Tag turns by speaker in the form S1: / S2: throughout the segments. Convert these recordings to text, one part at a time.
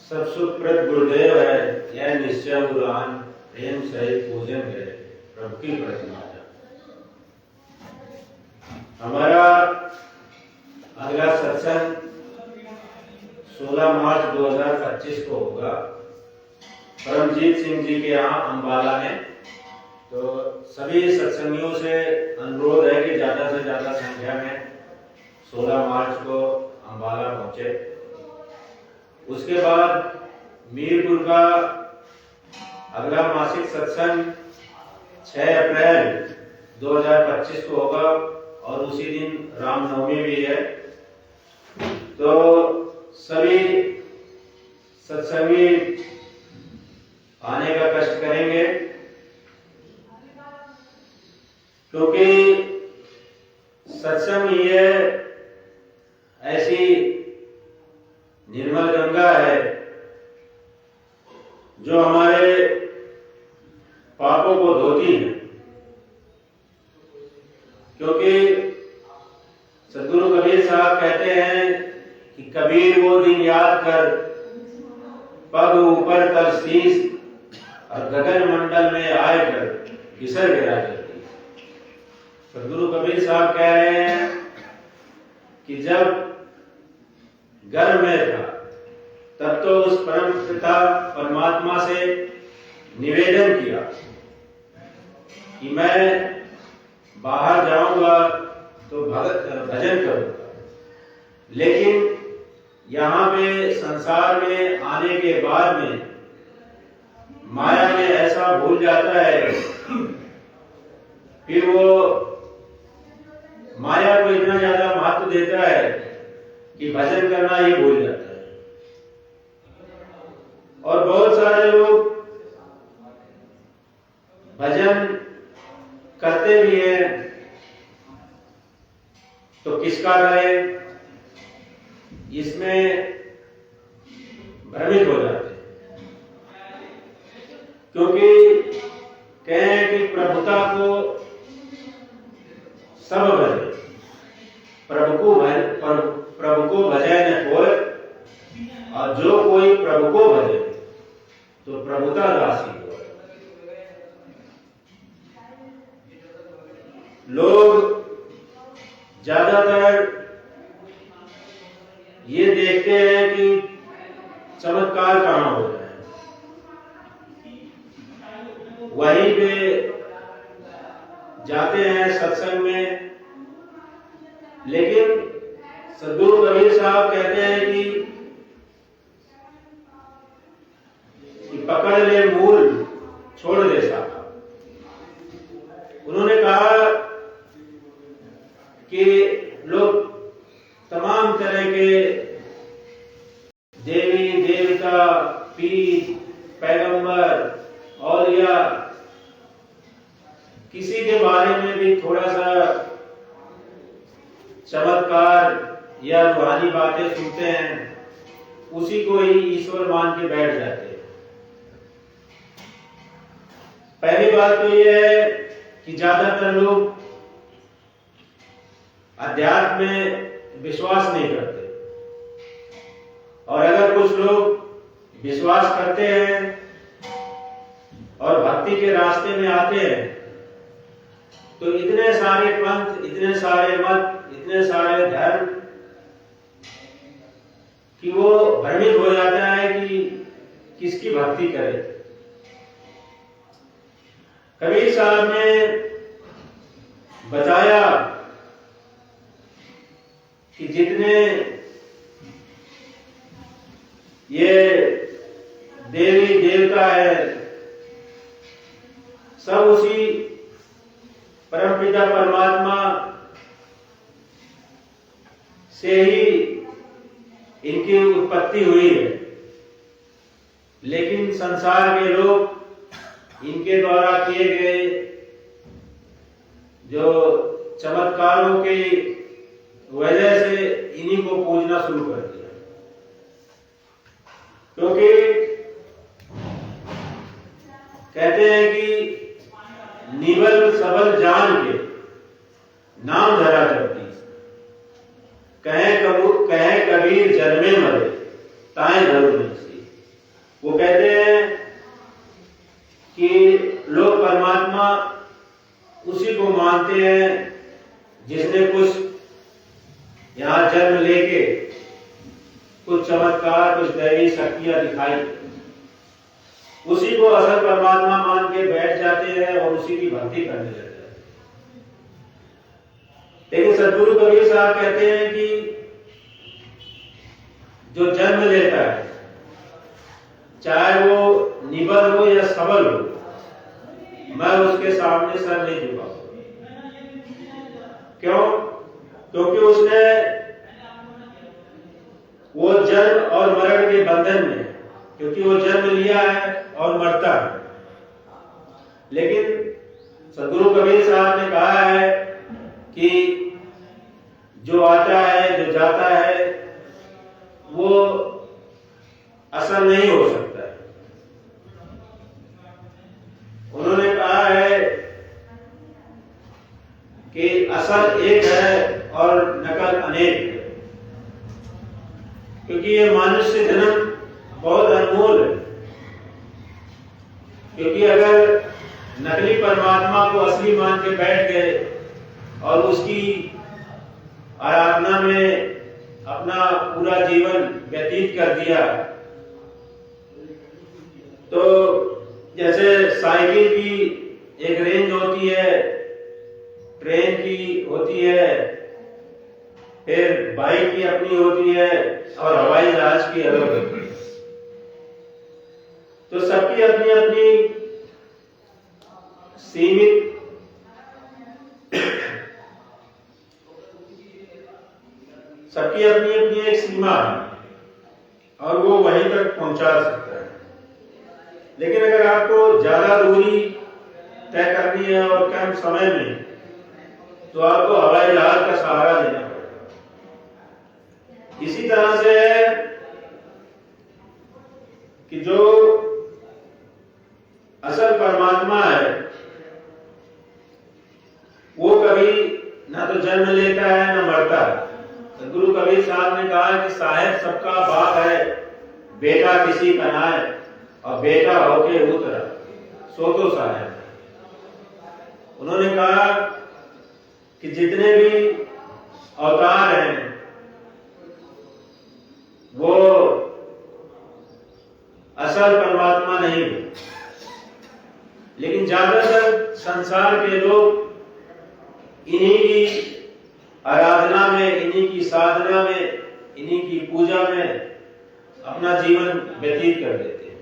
S1: सब सुखप्रद गुरुदेव है, यह निश्चय उदान प्रेम सहित पूजन करे प्रभु की प्रतिमा। हमारा अगला सत्संग 16 मार्च 2025 को होगा परमजीत सिंह जी के यहाँ अंबाला में। तो सभी सत्संगियों से अनुरोध है कि ज्यादा से ज्यादा संख्या में 16 मार्च को अंबाला पहुंचे। उसके बाद मीरपुर का अगला मासिक सत्संग 6 अप्रैल 2025 को होगा और उसी दिन रामनवमी भी है। तो सभी सत्संगी आने का कष्ट करेंगे, क्योंकि सत्संग ये ऐसी निर्मल गंगा है जो हमारे पापों को धोती है। क्योंकि सद्गुरु कबीर साहब कहते हैं कि कबीर वो दिन याद कर, पग ऊपर कर शीश और गगन मंडल में आए कर घिसर गिरा करती। सद्गुरु कबीर साहब कह रहे हैं कि जब गर्भ में था तब तो उस परम पिता परमात्मा से निवेदन किया कि मैं बाहर जाऊंगा तो भजन करूंगा, लेकिन यहाँ पे संसार में आने के बाद में माया में ऐसा भूल जाता है, फिर वो माया को इतना ज्यादा महत्व देता है कि भजन करना ही भूल जाता है। और बहुत सारे लोग भजन करते भी हैं, तो किसका करें इसमें भ्रमित हो जाते हैं। क्योंकि कहें कि प्रभुता को सब भजे, प्रभु को भजे न कोई, और जो कोई प्रभु को भजे तो प्रभुता दासी हो। लोग ज्यादातर ये देखते हैं कि चमत्कार कहां हो रहा है, वहीं पे जाते हैं सत्संग में। लेकिन सद्गुरु कबीर साहब कहते हैं कि पकड़ ले मूल छोड़ दे शाखा। उन्होंने कहा कि लोग तमाम तरह के देवी देवता, पीर, पैगंबर और या किसी के बारे में भी थोड़ा सा चमत्कार या रूहानी बातें सुनते हैं, उसी को ही ईश्वर मान के बैठ जाते हैं। पहली बात तो यह है कि ज्यादातर लोग अध्यात्म में विश्वास नहीं करते, और अगर कुछ लोग विश्वास करते हैं और भक्ति के रास्ते में आते हैं तो इतने सारे पंथ, इतने सारे मत, इतने सारे धर्म कि वो भ्रमित हो जाता है कि किसकी भक्ति करे। कबीर साहब ने बताया कि जितने ये देवी देवता है सब उसी परमपिता परमात्मा से ही इनकी उत्पत्ति हुई है। लेकिन संसार के लोग इनके द्वारा किए गए जो चमत्कारों की वजह से इन्हीं को पूजना शुरू कर दिया। क्योंकि कहते हैं कि निवल सबल जान के नाम धरा करती, कहे कबीर जन्मे मरे ताए जरूर नहीं सी। मानते हैं जिसने कुछ यहाँ जन्म लेके कुछ चमत्कार, कुछ दैवी शक्तियां दिखाई, उसी को असल परमात्मा मान के बैठ जाते हैं और उसी की भक्ति करने लगते हैं। लेकिन सदगुरु कबीर साहब कहते हैं कि जो जन्म लेता है, चाहे वो निबल हो या सबल हो, मैं उसके सामने सर नहीं झुकाऊंगा। क्यों? क्योंकि उसने वो जन्म और मरण के बंधन में, क्योंकि वो जन्म लिया है और मरता है। लेकिन सदगुरु कबीर साहब ने कहा है कि जो आता है, जो जाता है, वो असल नहीं हो सकता है। उन्होंने कहा है कि असल एक है और नकल अनेक है, क्योंकि ये मनुष्य जन्म बहुत अनमोल है। क्योंकि अगर नकली परमात्मा को असली मान के बैठ गए और उसकी आराधना में अपना पूरा जीवन व्यतीत कर दिया, तो जैसे साइकिल की एक रेंज होती है, ट्रेन की होती है, फिर बाइक की अपनी होती है और हवाई जहाज की अलग होती है। तो सबकी अपनी अपनी सीमित सबकी अपनी अपनी एक सीमा है और वो वहीं तक पहुंचा सकता है। लेकिन अगर आपको ज्यादा दूरी तय करनी है और कम समय में, तो आपको हवाई जहाज का सहारा लेना पड़ेगा। इसी तरह से है कि जो असल परमात्मा है वो कभी ना तो जन्म लेता है ना मरता है। तो गुरु कबीर साहब ने कहा कि साहेब सबका बाप है, बेटा किसी का ना है, और बेटा होके उतरा सो तो साहेब। उन्होंने कहा कि जितने भी अवतार हैं वो असल परमात्मा नहीं है, लेकिन ज्यादातर संसार के लोग इन्हीं की आराधना में, इन्हीं की साधना में, इन्हीं की पूजा में अपना जीवन व्यतीत कर देते हैं।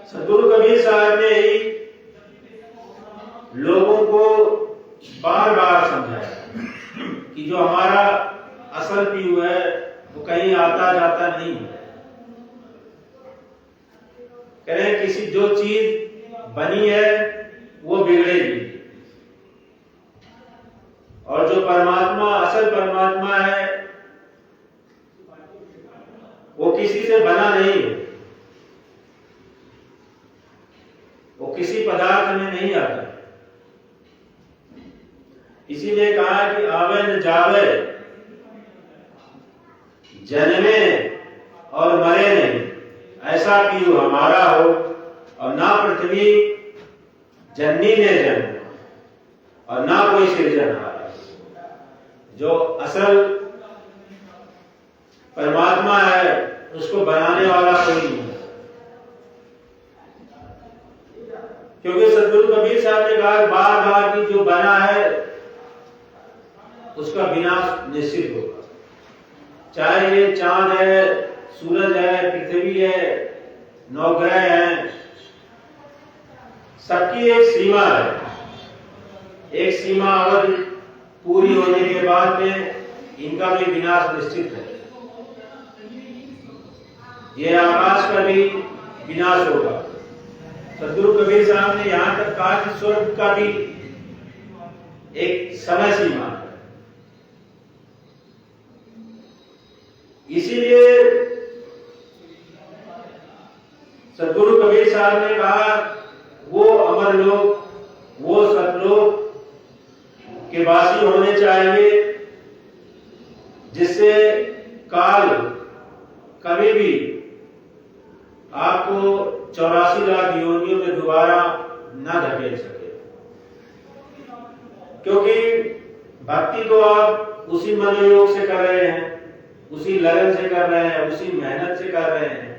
S1: सदगुरु कबीर साहब ने ही लोगों को बार बार समझाया कि जो हमारा असल पीयू है वो कहीं आता जाता नहीं है। कह रहे हैं किसी जो चीज बनी है वो बिगड़ेगी, और जो परमात्मा, असल परमात्मा है, वो किसी से बना नहीं है, वो किसी पदार्थ में नहीं आता। इसीलिए कहा कि आवे न जावे, जन्मे और मरे नहीं, ऐसा पीयू हमारा हो, और ना पृथ्वी जननी ने जन्म और ना कोई सृजनहार। जो असल परमात्मा है उसको बनाने वाला कोई नहीं है। क्योंकि सदगुरु कबीर साहब ने कहा बार बार कि जो बना है उसका विनाश निश्चित होगा। चाहे ये चांद है, सूरज है, पृथ्वी है, नवग्रह है, सबकी एक सीमा है। एक सीमा अवधि पूरी होने के बाद में इनका भी विनाश निश्चित है। ये आकाश का भी विनाश होगा। सदगुरु कबीर साहब ने यहां तक कहा कि स्वर्ग का भी एक समय सीमा है। इसीलिए सदगुरु कबीर साहब ने कहा वो अमर लोग, वो सतलोक के वासी होने चाहिए जिससे काल कभी भी आपको 84 लाख योनियों में दोबारा न धकेल सके। क्योंकि भक्ति तो आप उसी मनोयोग से कर रहे हैं, उसी लगन से कर रहे हैं, उसी मेहनत से कर रहे हैं,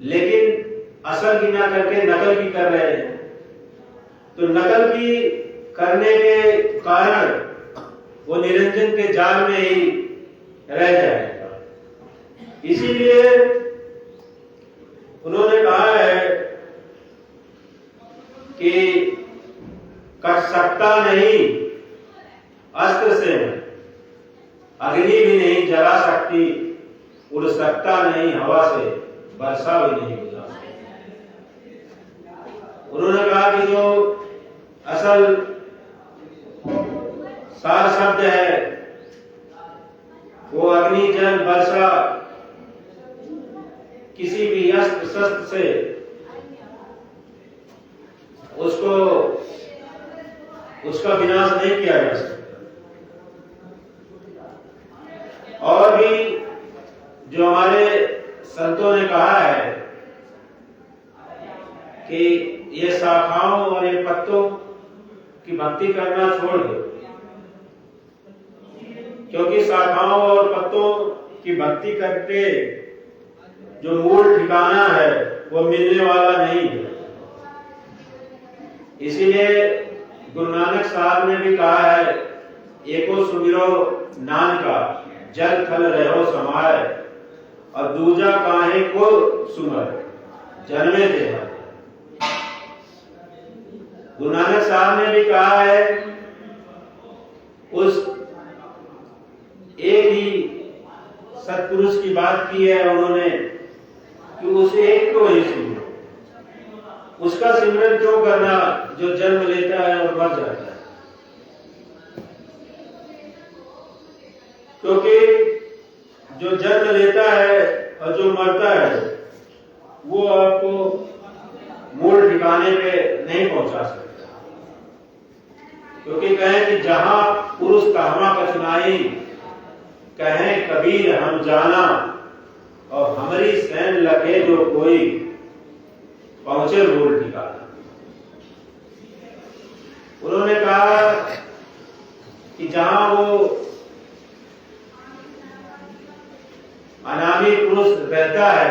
S1: लेकिन असल की ना करके नकल की कर रहे हैं। तो नकल की करने के कारण वो निरंजन के जाल में ही रह जाएगा। इसीलिए उन्होंने कहा है कि कट सकता नहीं अस्त्र से, अग्नि भी नहीं जला सकती, उड़ सकता नहीं हवा से, वर्षा भी नहीं बुझा सकती। उन्होंने कहा कि जो असल सार शब्द है वो अग्नि जल वर्षा किसी भी अस्त्र शस्त्र से उसका विनाश नहीं किया जा सकता। और भी जो हमारे संतों ने कहा है कि ये शाखाओं और ये पत्तों की भक्ति करना छोड़ दो, क्योंकि शाखाओं और पत्तों की भक्ति करके जो मूल ठिकाना है वो मिलने वाला नहीं है। इसीलिए गुरु नानक साहब ने भी कहा है, एको सुमिरो नानका जल थल रहो समाय, और दूजा काहे को सुमर जन्मे थे। गुरु नानक साहब ने भी कहा है, उस एक ही सत्पुरुष की बात की है उन्होंने कि उस एक को ही सुनो, उसका सिमरन क्यों करना जो जन्म लेता है और मर जाता है। क्योंकि जो जन्म लेता है और जो मरता है वो आपको मूल ठिकाने पे नहीं पहुंचा सकता। क्योंकि कहें कि जहां पुरुष कहवा कछुनाई, कहें कबीर हम जाना, और हमारी सैन लगे जो कोई पहुंचे मूल ठिकाना। उन्होंने कहा कि जहां वो अनामी पुरुष रहता है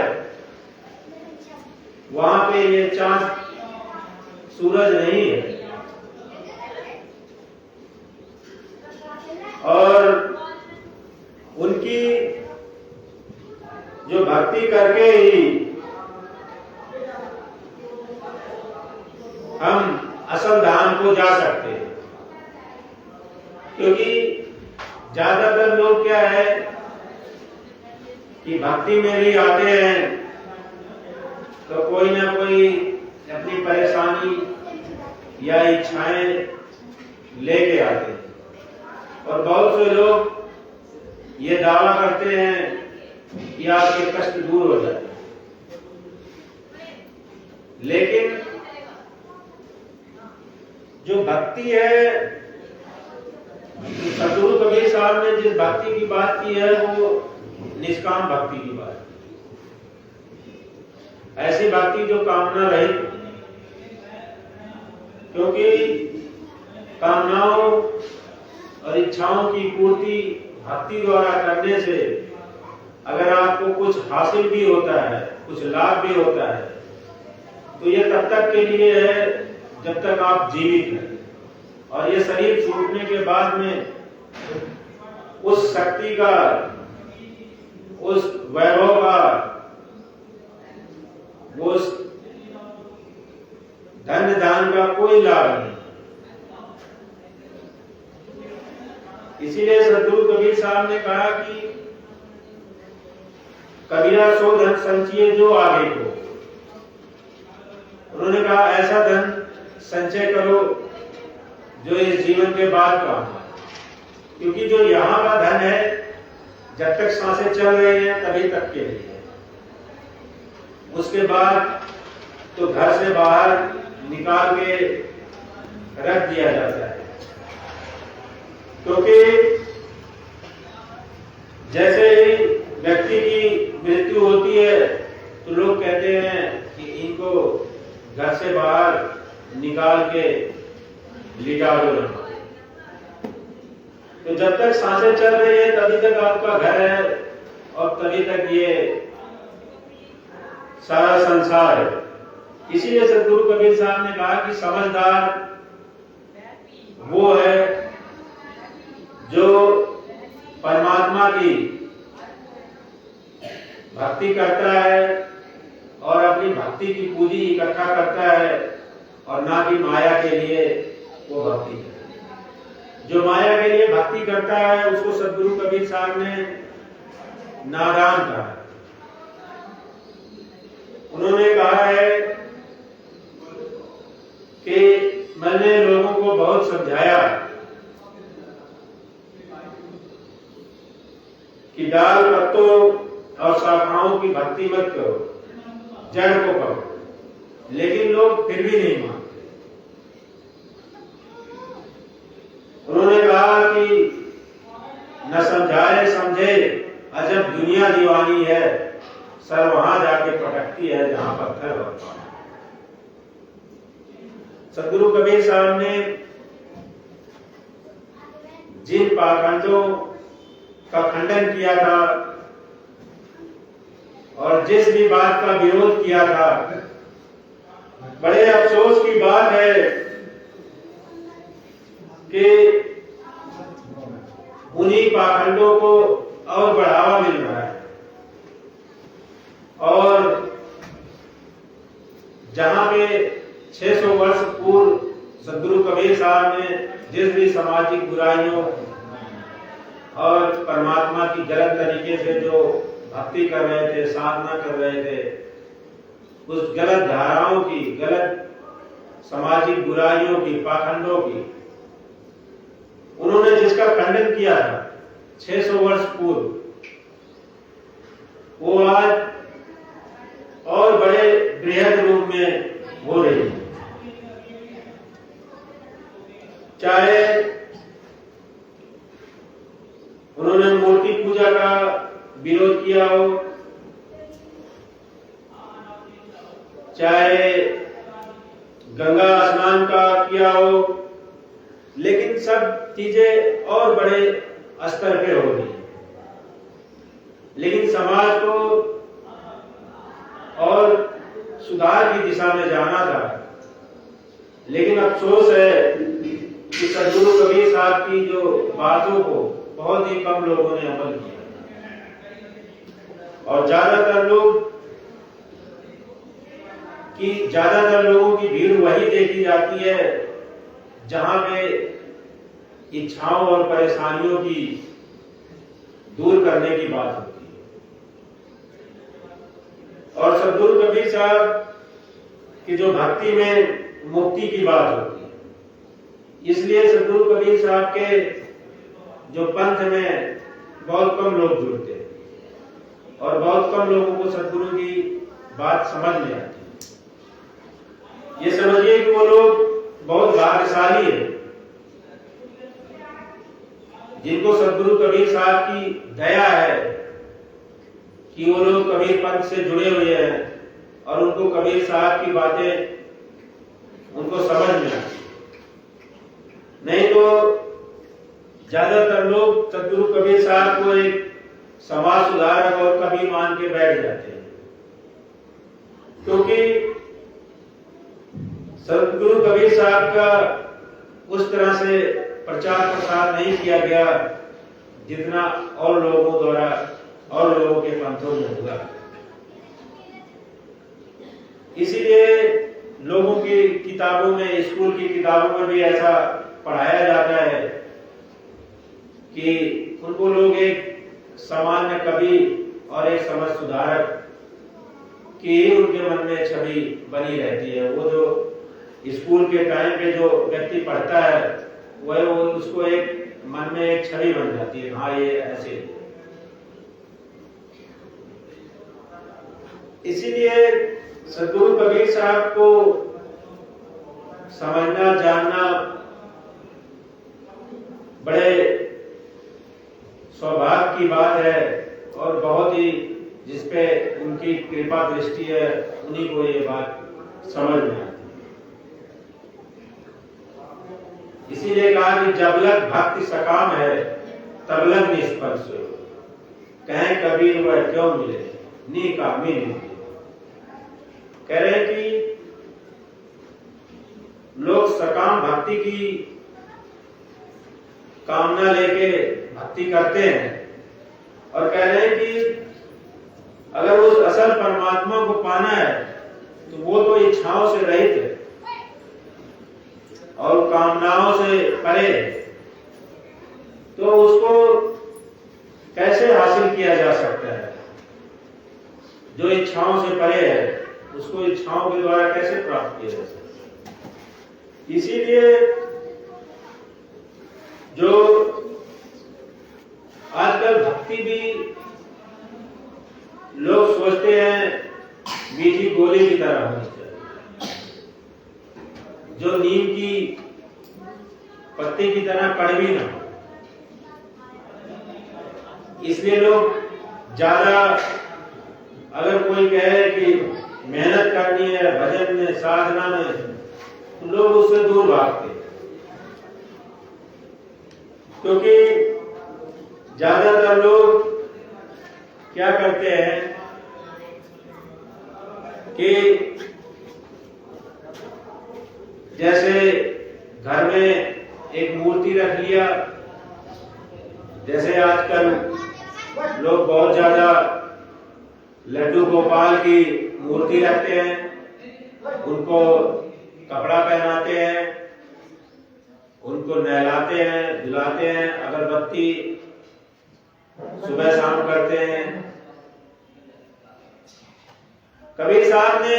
S1: वहां पे ये चांद सूरज नहीं है, और उनकी जो भक्ति करके ही हम असल धाम को जा सकते हैं। क्योंकि ज्यादातर लोग क्या है कि भक्ति में भी आते हैं तो कोई ना कोई अपनी परेशानी या इच्छाएं लेके आते हैं, और बहुत से लोग ये दावा करते हैं कि आपके कष्ट दूर हो जाते हैं। लेकिन जो भक्ति है, सतगुरु कबीर साहब ने जिस भक्ति की बात की है वो निष्काम भक्ति की बात है। ऐसी भक्ति जो कामना रहित, क्योंकि कामनाओं और इच्छाओं की पूर्ति भक्ति द्वारा करने से अगर आपको कुछ हासिल भी होता है, कुछ लाभ भी होता है, तो ये तब तक के लिए है जब तक आप जीवित हैं। और ये शरीर छूटने के बाद में उस शक्ति का, उस वैभव का, उस धन दान का कोई लाभ नहीं। इसीलिए सतगुरु कबीर साहब ने कहा कि कबीरा सो धन संचिए जो आगे को। उन्होंने कहा ऐसा धन संचय करो जो इस जीवन के बाद का हो, क्योंकि जो यहाँ का धन है जब तक सांसें चल रही हैं तभी तक के लिए है। उसके बाद तो घर से बाहर निकाल के रख दिया जाता है। क्योंकि जैसे ही व्यक्ति की मृत्यु होती है तो लोग कहते हैं कि इनको घर से बाहर निकाल के लिटा दो। तो जब तक सांसें चल रही है तभी तक आपका घर है और तभी तक ये सारा संसार है। इसीलिए सदगुरु कबीर साहब ने कहा कि समझदार वो है जो परमात्मा की भक्ति करता है और अपनी भक्ति की पूंजी इकट्ठा करता है और ना कि माया के लिए वो भक्ति करता है। जो माया के लिए भक्ति करता है उसको सदगुरु कबीर साहब ने नादान कहा। उन्होंने कहा है कि मैंने लोगों को बहुत समझाया कि डाल पत्तों और शाखाओं की भक्ति मत करो, जड़ को करो, लेकिन लोग फिर भी नहीं मानते। उन्होंने कहा कि न समझाए समझे अजब दुनिया दीवानी है, सर वहां जाके पटकती है जहां पत्थर होता है। सदगुरु कबीर साहब ने जिन पाखंडों का खंडन किया था और जिस भी बात का विरोध किया था, बड़े अफसोस की बात है कि उन्हीं पाखंडों को और बढ़ावा मिल रहा है और जहां पे 600 वर्ष पूर्व सदगुरु कबीर साहब ने जिस भी सामाजिक बुराइयों और परमात्मा की गलत तरीके से जो भक्ति कर रहे थे, साधना कर रहे थे, उस गलत धाराओं की, गलत सामाजिक बुराइयों की, पाखंडों की उन्होंने जिसका खंडन किया था 600 वर्ष पूर्व, वो आज और बड़े बृहद रूप में हो रही है। चाहे उन्होंने मूर्ति पूजा का विरोध किया हो, चाहे गंगा स्नान का किया हो, लेकिन सब चीजें और बड़े स्तर पे हो रही है। लेकिन समाज को और सुधार की दिशा में जाना था, लेकिन अफसोस है कि सदगुरु कबीर साहब की जो बातों को बहुत ही कम लोगों ने अमल किया और ज्यादातर लोगों की भीड़ वही देखी जाती है जहां पे इच्छाओं और परेशानियों की दूर करने की बात होती है। और सदगुरु कबीर साहब की जो भक्ति में मुक्ति की बात होती है, इसलिए सदगुरु कबीर साहब के जो पंथ में बहुत कम लोग जुड़ते हैं और बहुत कम लोगों को सदगुरु की बात समझ में आती है। ये समझिए कि वो लोग बहुत भाग्यशाली है जिनको सदगुरु कबीर साहब की दया है कि वो लोग कबीर पंथ से जुड़े हुए हैं और उनको कबीर साहब की बातें उनको समझ में आती। नहीं तो ज्यादातर लोग सदगुरु कबीर साहब को एक समाज सुधारक और कबीर मान के बैठ जाते हैं, क्योंकि सदगुरु कबीर साहब का उस तरह से प्रचार प्रसार नहीं किया गया जितना और लोगों द्वारा और लोगों के पंथों में हुआ। इसीलिए लोगों की किताबों में, स्कूल की किताबों में भी ऐसा पढ़ाया जाता है कि उनको लोग एक सामान्य कवि और एक समाज सुधारक की उनके मन में छवि बनी रहती है। वो जो स्कूल के टाइम पे जो व्यक्ति पढ़ता है वह उसको एक मन में एक छवि बन जाती है, हाँ ये ऐसे। इसीलिए सदगुरु कबीर साहब को समझना, जानना बड़े सौभाग्य की बात है और बहुत ही जिसपे उनकी कृपा दृष्टि है उन्हीं को ये बात समझ में आती है। इसीलिए कहा कि जब लग भक्ति सकाम है तब लग निष्फल सोय। कहें कबीर वह क्यों मिले निकामी निकले। कह रहे हैं कि लोग सकाम भक्ति की कामना लेके भक्ति करते हैं और कह रहे हैं कि अगर उस असल परमात्मा को पाना है तो वो तो इच्छाओं से रहित है और कामनाओं से परे, तो उसको कैसे हासिल किया जा सकता है? जो इच्छाओं से परे है उसको इच्छाओं के द्वारा कैसे प्राप्त किया जा सकता है? इसीलिए जो आजकल भक्ति भी लोग सोचते हैं मीठी गोली की तरह होनी चाहिए, जो नीम की पत्ती की तरह कड़वी ना हो। इसलिए लोग ज्यादा, अगर कोई कहे कि मेहनत करनी है भजन में साधना में, तो लोग उससे दूर भागते, क्योंकि ज्यादातर लोग क्या करते हैं कि जैसे घर में एक मूर्ति रख लिया, जैसे आजकल लोग बहुत ज्यादा लड्डू गोपाल की मूर्ति रखते हैं, उनको कपड़ा पहनाते हैं, उनको नहलाते हैं, धुलाते हैं, अगरबत्ती सुबह शाम करते हैं। कबीर साहब ने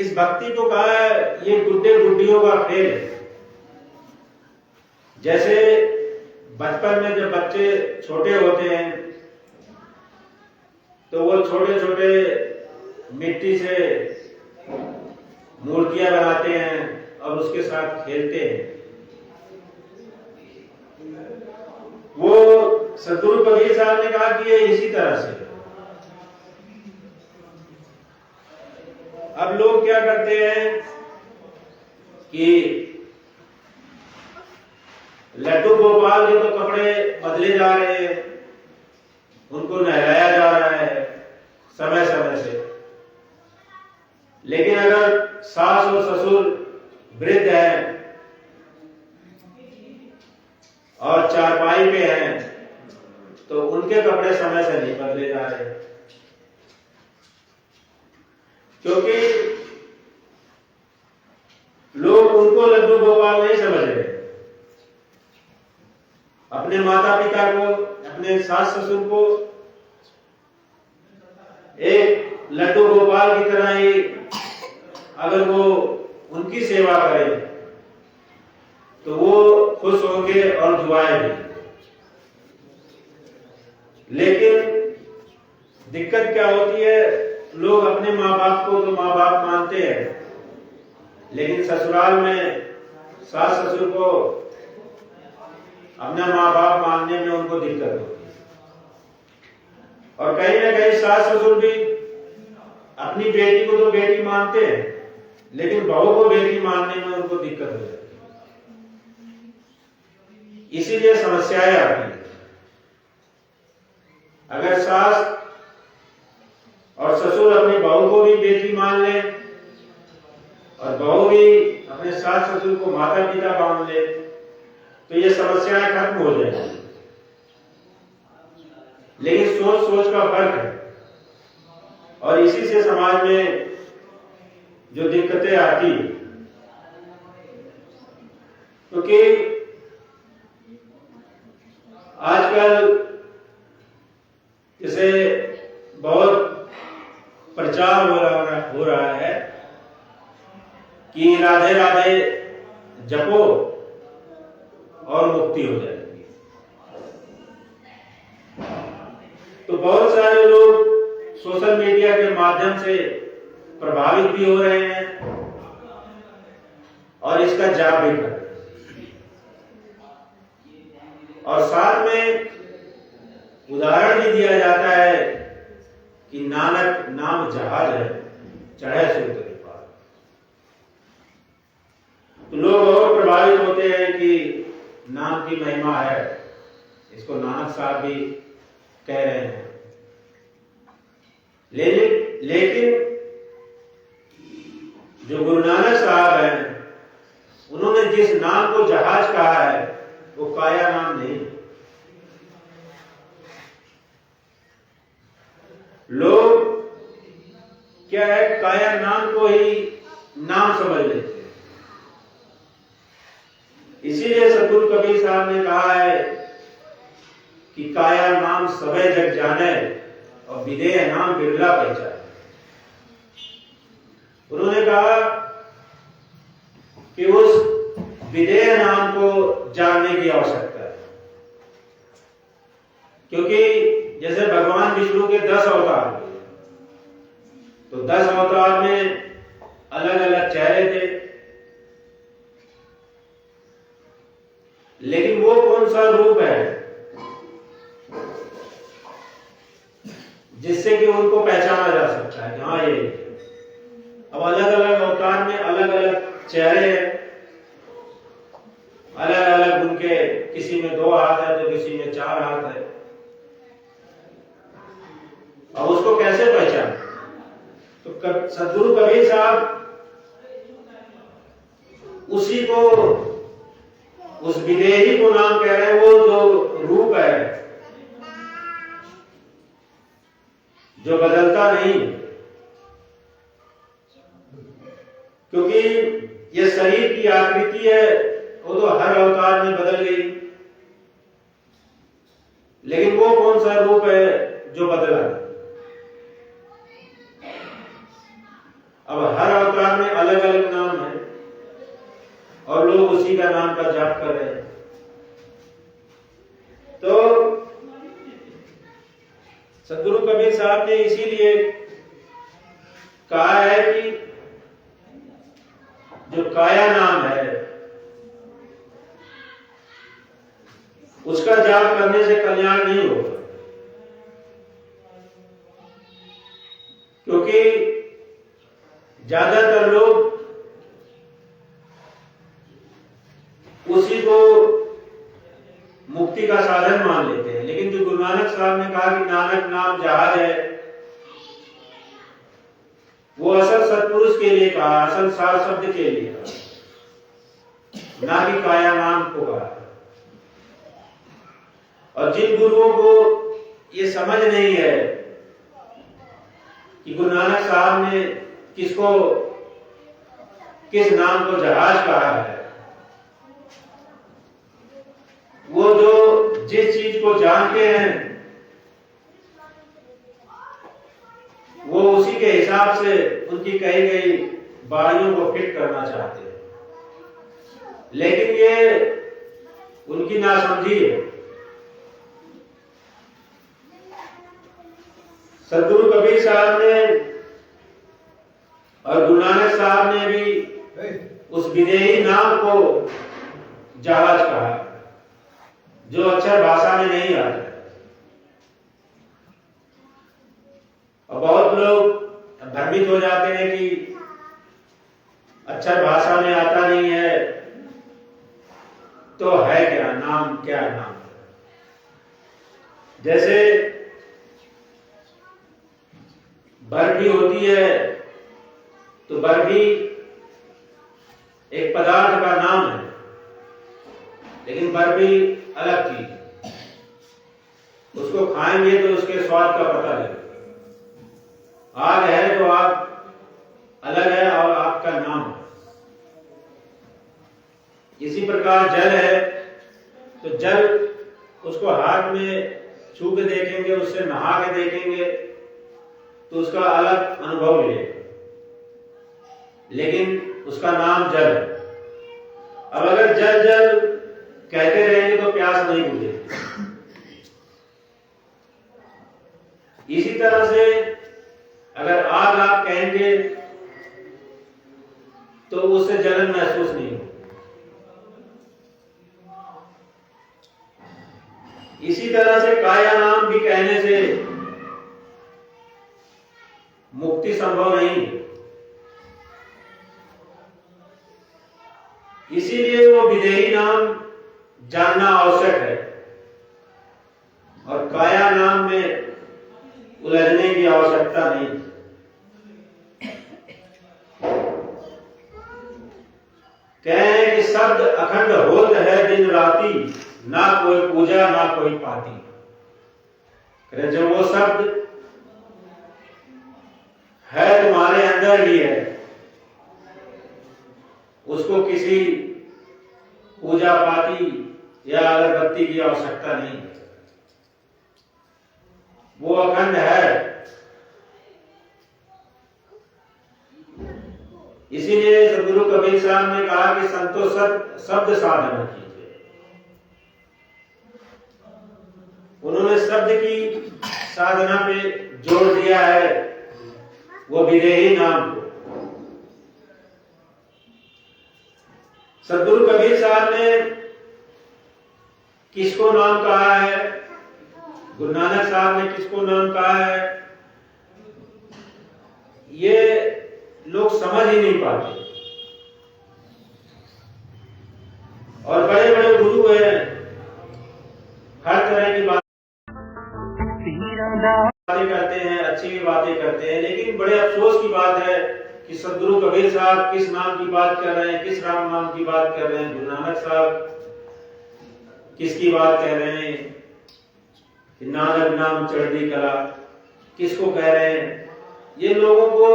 S1: इस भक्ति को कहा है ये गुड्डे गुड्डियों का खेल है। जैसे बचपन में जब बच्चे छोटे होते हैं तो वो छोटे छोटे मिट्टी से मूर्तियां बनाते हैं और उसके साथ खेलते हैं। वो सतगुरु कबीर साहब ने कहा कि ये इसी तरह से। अब लोग क्या करते हैं कि लड्डू गोपाल के तो कपड़े बदले जा रहे हैं, उनको नहलाया जा रहा है समय समय से, लेकिन अगर सास और ससुर वृद्ध हैं और चारपाई पे हैं तो उनके कपड़े समय से नहीं बदले जा रहे, क्योंकि लोग उनको लड्डू गोपाल नहीं समझ रहे। अपने माता पिता को, अपने सास ससुर को एक लड्डू गोपाल की तरह ही अगर वो उनकी सेवा करे तो वो खुश होंगे और दुआएंगे। लेकिन दिक्कत क्या होती है, लोग अपने माँ बाप को तो माँ बाप मानते हैं, लेकिन ससुराल में सास ससुर को अपना माँ बाप मानने में उनको दिक्कत होती है। और कहीं ना कहीं सास ससुर भी अपनी बेटी को तो बेटी मानते हैं, लेकिन बहू को बेटी मानने में उनको दिक्कत हो जाती है। इसीलिए समस्याएं आती हैं। अगर सास और ससुर अपनी बहू को भी बेटी मान ले और बहू भी अपने सास ससुर को माता पिता मान ले तो ये समस्याएं खत्म हो जाएंगी। लेकिन सोच सोच का फर्क है और इसी से समाज में जो दिक्कतें आती, क्योंकि आजकल जैसे बहुत प्रचार हो रहा है कि राधे राधे जपो और मुक्ति हो जाएगी। तो बहुत सारे लोग सोशल मीडिया के माध्यम से प्रभावित भी हो रहे हैं और इसका जाप भी कर रहे हैं। और साथ में उदाहरण भी दिया जाता है कि नानक नाम जहाज है चढ़े सुर के पार। तो लोग और प्रभावित होते हैं कि नाम की महिमा है, इसको नानक साहब भी कह रहे हैं। लेकिन जो गुरु नानक साहब हैं, उन्होंने जिस नाम को जहाज कहा है वो काया नाम नहीं। लोग क्या है, काया नाम को ही नाम समझ लेते हैं। इसीलिए सतगुरु कबीर साहब ने कहा है कि काया नाम सबे जग जाने और विदेह नाम बिरला पहचाने। उन्होंने कहा कि उस विदेह नाम को जानने की आवश्यकता है, क्योंकि जैसे भगवान विष्णु के 10 अवतार हुए, तो 10 अवतार में अलग अलग चेहरे थे, लेकिन वो कौन सा रूप है जिससे कि उनको पहचाना जा सकता है कि हाँ ये। अब अलग अलग अवतार में अलग अलग चेहरे हैं, अलग अलग उनके, किसी में 2 हाथ है तो किसी में 4 हाथ है। अब उसको कैसे पहचाने? तो सतगुरु कबीर साहब उसी को, उस विदेही को नाम कह रहे हैं, वो जो रूप है जो बदलता नहीं, क्योंकि ये शरीर की आकृति है वो तो हर अवतार में बदल गई, लेकिन वो कौन सा रूप है जो बदला? अब हर अवतार में अलग अलग नाम है और लोग उसी का नाम का जाप कर रहे हैं। तो सतगुरु कबीर साहब ने इसीलिए कहा है कि जो काया नाम है उसका जाप करने से कल्याण नहीं होगा, क्योंकि ज्यादातर लोग उसी को मुक्ति का साधन मान लेते हैं। लेकिन जो गुरु नानक साहब ने कहा कि नानक नाम जहाज है, वो असल सत्पुरुष के लिए कहा, असल सार शब्द के लिए कहा, ना कि काया नाम को कहा। और जिन गुरुओं को ये समझ नहीं है कि गुरु नानक साहब ने किसको, किस नाम को जहाज कहा है, वो जो जिस चीज को जानते हैं वो उसी के हिसाब से उनकी कही गई बाणियों को फिट करना चाहते हैं, लेकिन ये उनकी नासमझी है। सतगुरु कबीर साहब ने और गुरु नानक साहब ने भी उस विदेही नाम को जहाज कहा, जो अक्षर भाषा में नहीं आता। और बहुत लोग भ्रमित हो जाते हैं कि अक्षर भाषा में आता नहीं है तो है क्या नाम, क्या नाम? जैसे बर्फी होती है तो बर्फी एक पदार्थ का नाम है, लेकिन बर्फी अलग चीज है। उसको खाएंगे तो उसके स्वाद का पता लगेगा। आग है तो आग अलग है और आग का नाम है। इसी प्रकार जल है तो जल, उसको हाथ में छू के देखेंगे, उससे नहा के देखेंगे तो उसका अलग अनुभव मिलेगा, लेकिन उसका नाम जल है। अब अगर जल जल कहते रहेंगे तो प्यास नहीं बुझेगी। इसी तरह से अगर आग आप कहेंगे तो उससे जलन महसूस नहीं होगी। इसी तरह से काया नाम भी कहने से मुक्ति संभव नहीं। इसीलिए वो विदेही नाम जानना आवश्यक है और काया नाम में उलझने की आवश्यकता नहीं। कहें कि शब्द अखंड होत है दिन राती, ना कोई पूजा ना कोई पाती। जो वो शब्द है तुम्हारे अंदर ही है, उसको किसी पूजा पाती या अगरबत्ती की आवश्यकता नहीं है, वो अखंड है। इसीलिए सदगुरु कबीर साहब ने कहा कि संतो शब्द साधना कीजिए। उन्होंने शब्द की साधना पे जोर दिया है, वो विदेही नाम को। सदगुरु कबीर साहब ने किसको नाम कहा है, गुरु नानक साहब ने किसको नाम कहा है, ये लोग समझ ही नहीं पाते। और बड़े बड़े गुरु हैं, हर तरह की बातें करते हैं, अच्छी भी बातें करते हैं, लेकिन बड़े अफसोस की बात है कि सदगुरु कबीर साहब किस नाम की बात कर रहे हैं, किस राम नाम की बात कर रहे हैं, गुरु नानक साहब किसकी बात कह रहे हैं कि नानक नाम चढ़दी कला, किसको कह रहे हैं। ये लोगों को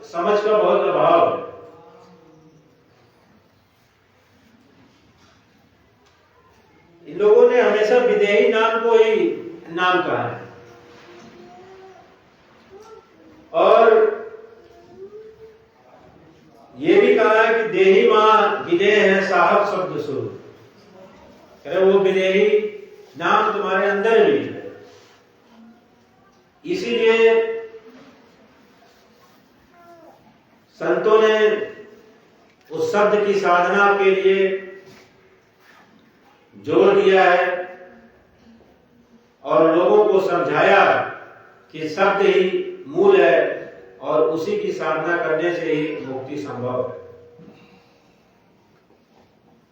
S1: समझ का बहुत अभाव है। इन लोगों ने हमेशा विदेही नाम को ही नाम कहा है और ये भी कहा है कि देही मां विदेह है साहब शब्द सुर। वो विदेही नाम तुम्हारे अंदर ही है। इसीलिए संतों ने उस शब्द की साधना के लिए जोर दिया है और लोगों को समझाया कि शब्द ही मूल है और उसी की साधना करने से ही मुक्ति संभव है।